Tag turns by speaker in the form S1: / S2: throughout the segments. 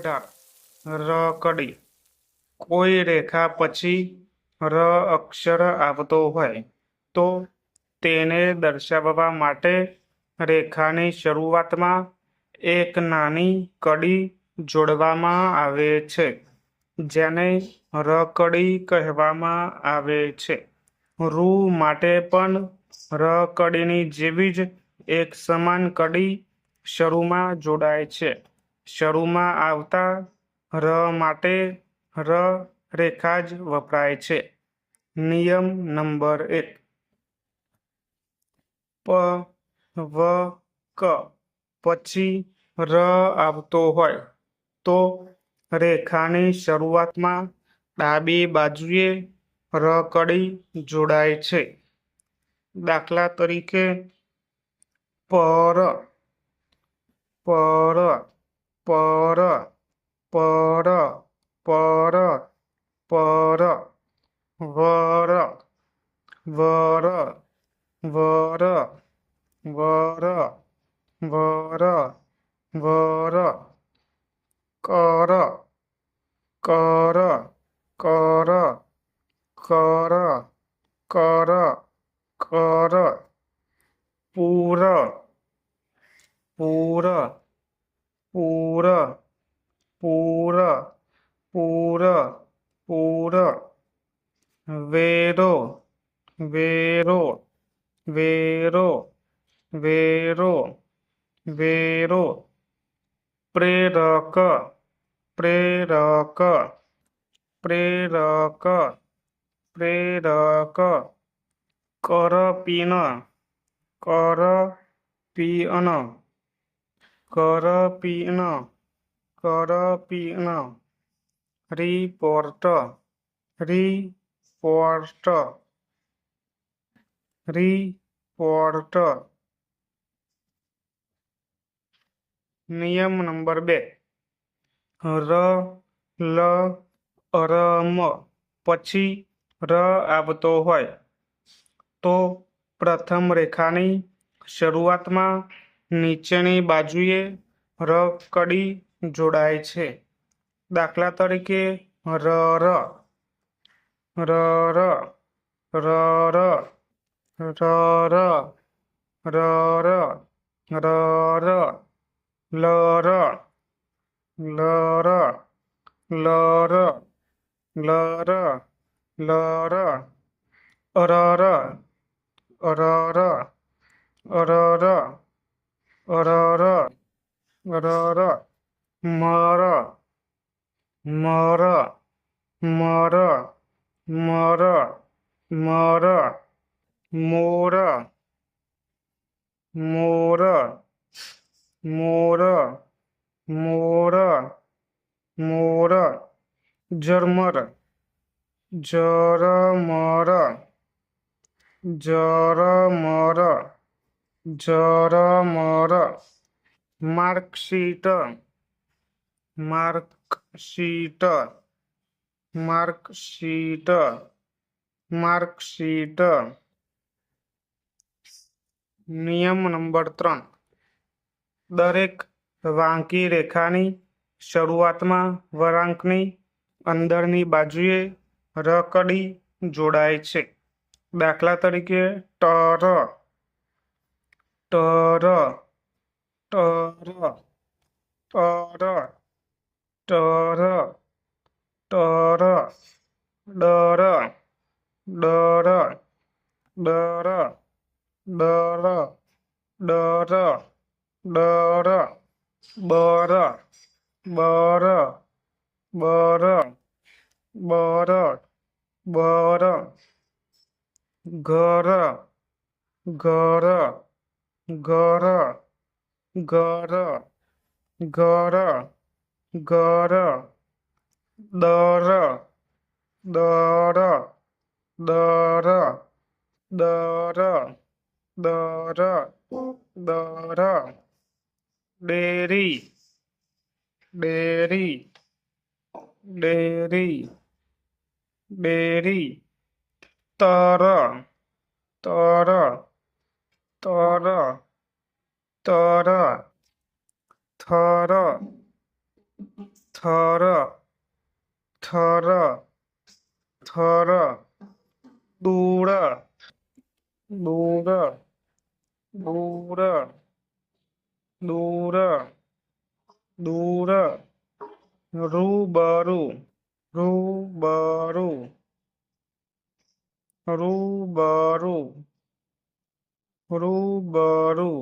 S1: 18 રકડી કોઈ રેખા પછી ર અક્ષર આવતો હોય તો તેને દર્શાવવા માટે રેખાની શરૂઆતમાં એક નાની કડી જોડવામાં આવે છે, જેને રકડી કહેવામાં આવે છે. રૂ માટે પણ રકડીની જેવી જ એક સમાન કડી શરૂમાં જોડાય છે. શરૂમાં આવતા ર માટે ર રેખા જ વપરાય છે. નિયમ નંબર 1. પ વ ક પછી ર આવતો હોય તો રેખાની શરૂઆતમાં ડાબી બાજુએ રકડી જોડાય છે. દાખલા તરીકે પર પર પર પર પર પર વર વર વર વર વર વર કર કર કર કર કર કર પૂર પૂર પૂર પૂર પૂર પૂર વેરો વેરો વેરો વેરો વેરો પ્રેરક પ્રેરક પ્રેરક પ્રેરક કરપીન કરપીન કરપીન કરપીન રિપોર્ટ રિપોર્ટ રિપોર્ટ. નિયમ નંબર 2. ર લ રમ પછી ર આવતો હોય તો પ્રથમ રેખાની શરૂઆતમાં નીચેની બાજુએ રકડી જોડાય છે. દાખલા તરીકે ર ર ર ર ર ર ર ર ર ર ર લર લર લર લર લર અરર અરર અરર અરર અરર મર મર મર મર મર મોર મોર મોર મોર મોર ઝરમર ઝરમર ઝરમર ઝરમર માર્કશીટ માર્કશીટ માર્કશીટ માર્કશીટ. નિયમ નંબર 3. દરેક વાંકી રેખાની શરૂઆતમાં વળાંકની અંદરની બાજુએ રકડી જોડાય છે. દાખલા તરીકે ટર ટર ટર ટર ટર ટર ડર ડર ડર ડર ડર ડર બર બર બર બર બર ઘર ઘર ઘર ઘર ઘર ઘર દર દર દર દર દર દર ડેરી ડેરી ડેરી ડેરી તર તર તર તર થર થર થર થર દૂર દૂર દૂર દૂર દૂર રૂબરૂ રૂબરૂ રૂબરૂ રૂબરૂ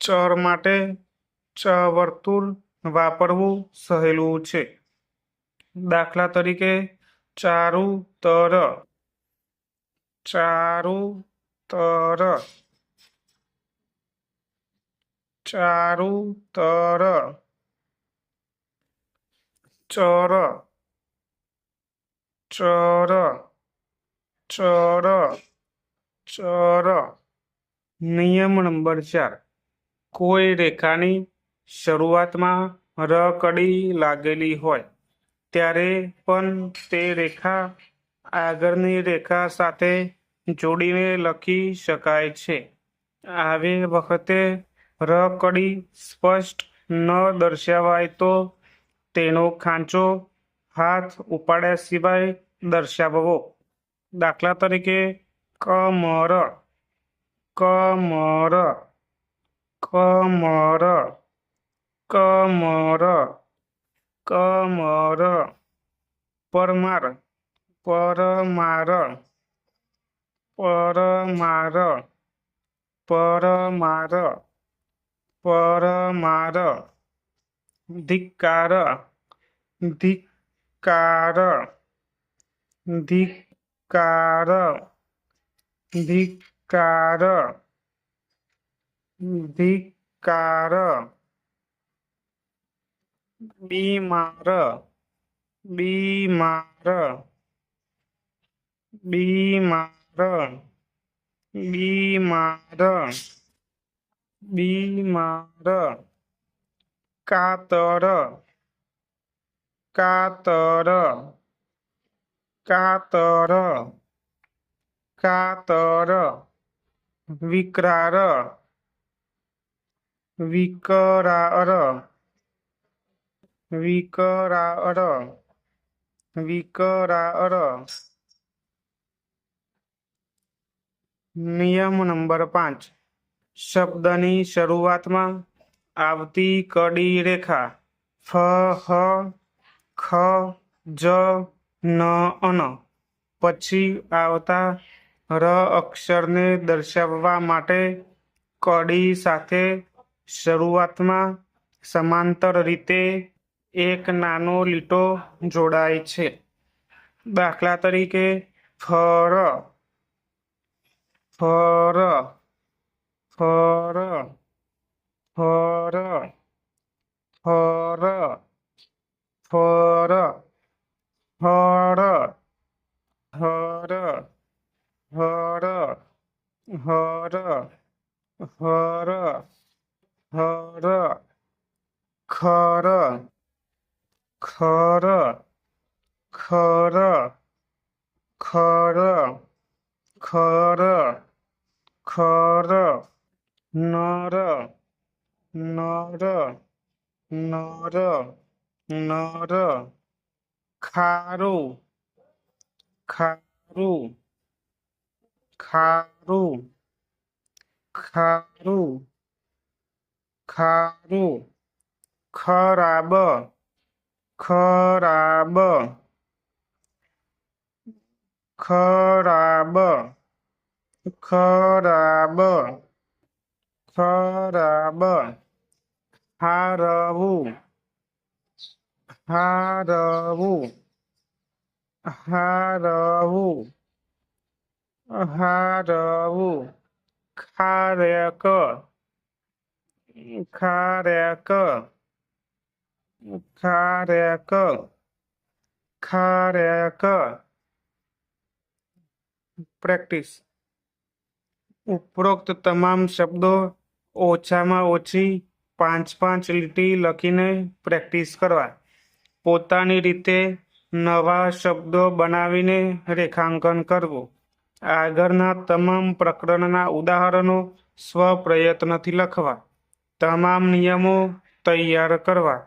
S1: ચર માટે ચ વર્તુળ વાપરવું સહેલું છે. દાખલા તરીકે ચારુતર ચારુતર ચારુતર ચર ચર ચર ચર નિયમ નંબર 4. કોઈ રેખાની શરૂઆતમાં ર કડી લાગેલી હોય ત્યારે પણ તે રેખા આગળની રેખા સાથે જોડીને લખી શકાય છે. આવી વખતે ર કડી સ્પષ્ટ ન દર્શાવાય તો તેનો ખાંચો હાથ ઉપાડ્યા સિવાય દર્શાવવો. દાખલા તરીકે કમર કમર કમર કમર કમર પરમાર પરમાર પરમાર પરમાર પરમાર ધિક્કાર ધિક્કાર ધિક્કાર ધિક્કાર ધિક્કાર બીમાર બીમાર બીમાર બીમાર બીમાર કાતર કાતર કાતર કાતર વિકરાર વિકરાર વિકરાર વિકરાર નિયમ નંબર 5. શબ્દની શરૂઆતમાં આવતી કડી રેખા ફ હ ખ જ ન અન પછી આવતા ર અક્ષરને દર્શાવવા માટે કડી સાથે શરૂઆતમાં સમાંતર રીતે એક નાનો લીટો જોડાય છે. દાખલા તરીકે ફર ફર ફર ફર ફર ફર હર હર હર હર હર હર ખર ખર ખર ખર ખર ખર નર નર નર નર ખારું ખારું ખારું ખારું ખારું ખરાબ ખરાબ ખરાબ ખરાબ ખરાબ હારવું હારવું હારવું હારવું ખારેક ખારેક ખારેક ખારેક પ્રેક્ટિસ. ઉપરોક્ત તમામ શબ્દો ઓછામાં ઓછી 5-5 લીટી લખીને પ્રેક્ટિસ કરવા. પોતાની રીતે નવા શબ્દો બનાવીને રેખાંકન કરવું. આગળના તમામ પ્રકરણના ઉદાહરણો સ્વપ્રયત્નથી લખવા. તમામ નિયમો તૈયાર કરવા.